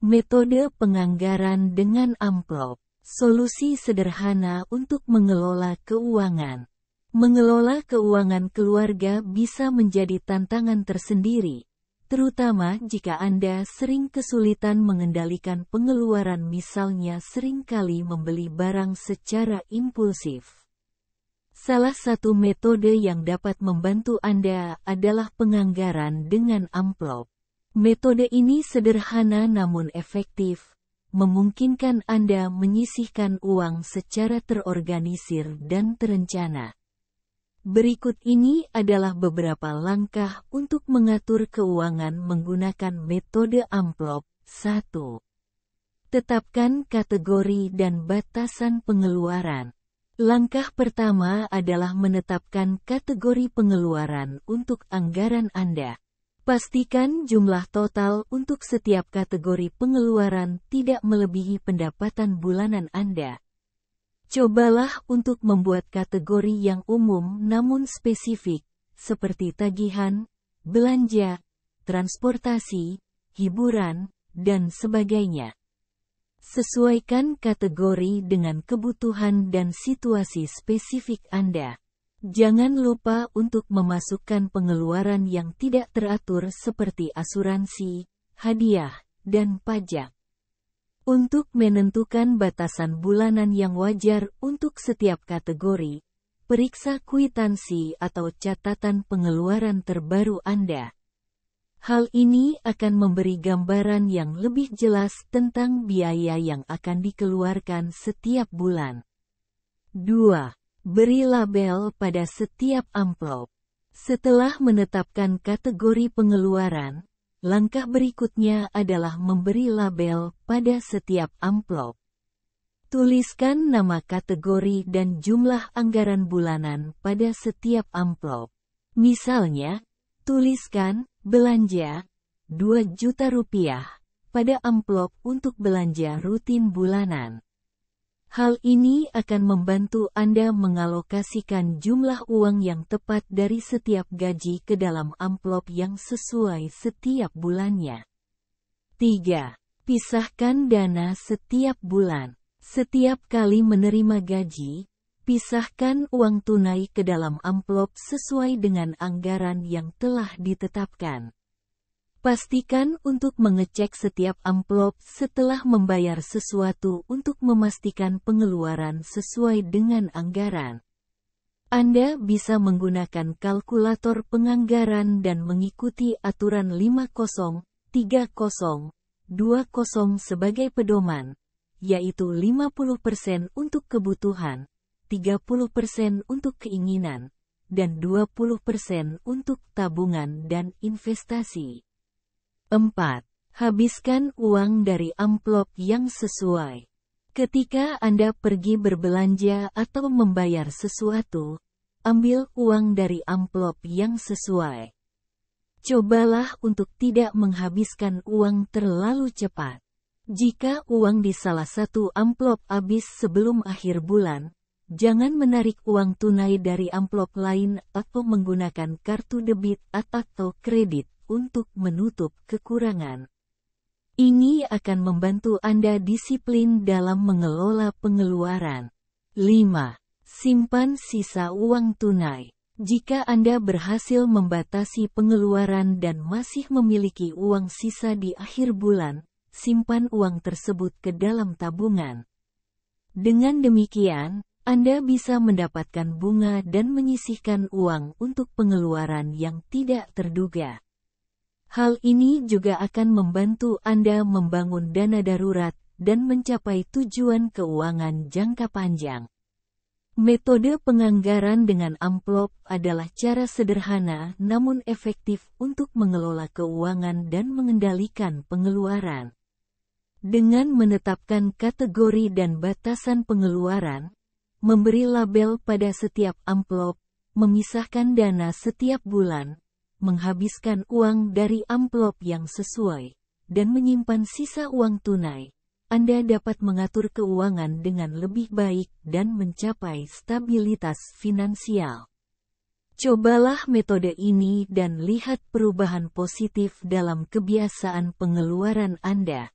Metode penganggaran dengan amplop. Solusi sederhana untuk mengelola keuangan. Mengelola keuangan keluarga bisa menjadi tantangan tersendiri, terutama jika Anda sering kesulitan mengendalikan pengeluaran, misalnya seringkali membeli barang secara impulsif. Salah satu metode yang dapat membantu Anda adalah penganggaran dengan amplop. Metode ini sederhana namun efektif, memungkinkan Anda menyisihkan uang secara terorganisir dan terencana. Berikut ini adalah beberapa langkah untuk mengatur keuangan menggunakan metode amplop. 1. Tetapkan kategori dan batasan pengeluaran. Langkah pertama adalah menetapkan kategori pengeluaran untuk anggaran Anda. Pastikan jumlah total untuk setiap kategori pengeluaran tidak melebihi pendapatan bulanan Anda. Cobalah untuk membuat kategori yang umum namun spesifik, seperti tagihan, belanja, transportasi, hiburan, dan sebagainya. Sesuaikan kategori dengan kebutuhan dan situasi spesifik Anda. Jangan lupa untuk memasukkan pengeluaran yang tidak teratur seperti asuransi, hadiah, dan pajak. Untuk menentukan batasan bulanan yang wajar untuk setiap kategori, periksa kwitansi atau catatan pengeluaran terbaru Anda. Hal ini akan memberi gambaran yang lebih jelas tentang biaya yang akan dikeluarkan setiap bulan. 2. Beri label pada setiap amplop. Setelah menetapkan kategori pengeluaran, langkah berikutnya adalah memberi label pada setiap amplop. Tuliskan nama kategori dan jumlah anggaran bulanan pada setiap amplop. Misalnya, tuliskan belanja 2 juta rupiah pada amplop untuk belanja rutin bulanan. Hal ini akan membantu Anda mengalokasikan jumlah uang yang tepat dari setiap gaji ke dalam amplop yang sesuai setiap bulannya. 3. Pisahkan dana setiap bulan. Setiap kali menerima gaji, pisahkan uang tunai ke dalam amplop sesuai dengan anggaran yang telah ditetapkan. Pastikan untuk mengecek setiap amplop setelah membayar sesuatu untuk memastikan pengeluaran sesuai dengan anggaran. Anda bisa menggunakan kalkulator penganggaran dan mengikuti aturan 50-30-20 sebagai pedoman, yaitu 50% untuk kebutuhan, 30% untuk keinginan, dan 20% untuk tabungan dan investasi. 4. Habiskan uang dari amplop yang sesuai. Ketika Anda pergi berbelanja atau membayar sesuatu, ambil uang dari amplop yang sesuai. Cobalah untuk tidak menghabiskan uang terlalu cepat. Jika uang di salah satu amplop habis sebelum akhir bulan, jangan menarik uang tunai dari amplop lain atau menggunakan kartu debit atau kredit untuk menutup kekurangan. Ini akan membantu Anda disiplin dalam mengelola pengeluaran. 5. Simpan sisa uang tunai. Jika Anda berhasil membatasi pengeluaran dan masih memiliki uang sisa di akhir bulan, simpan uang tersebut ke dalam tabungan. Dengan demikian, Anda bisa mendapatkan bunga dan menyisihkan uang untuk pengeluaran yang tidak terduga. Hal ini juga akan membantu Anda membangun dana darurat dan mencapai tujuan keuangan jangka panjang. Metode penganggaran dengan amplop adalah cara sederhana namun efektif untuk mengelola keuangan dan mengendalikan pengeluaran. Dengan menetapkan kategori dan batasan pengeluaran, memberi label pada setiap amplop, memisahkan dana setiap bulan, menghabiskan uang dari amplop yang sesuai, dan menyimpan sisa uang tunai, Anda dapat mengatur keuangan dengan lebih baik dan mencapai stabilitas finansial. Cobalah metode ini dan lihat perubahan positif dalam kebiasaan pengeluaran Anda.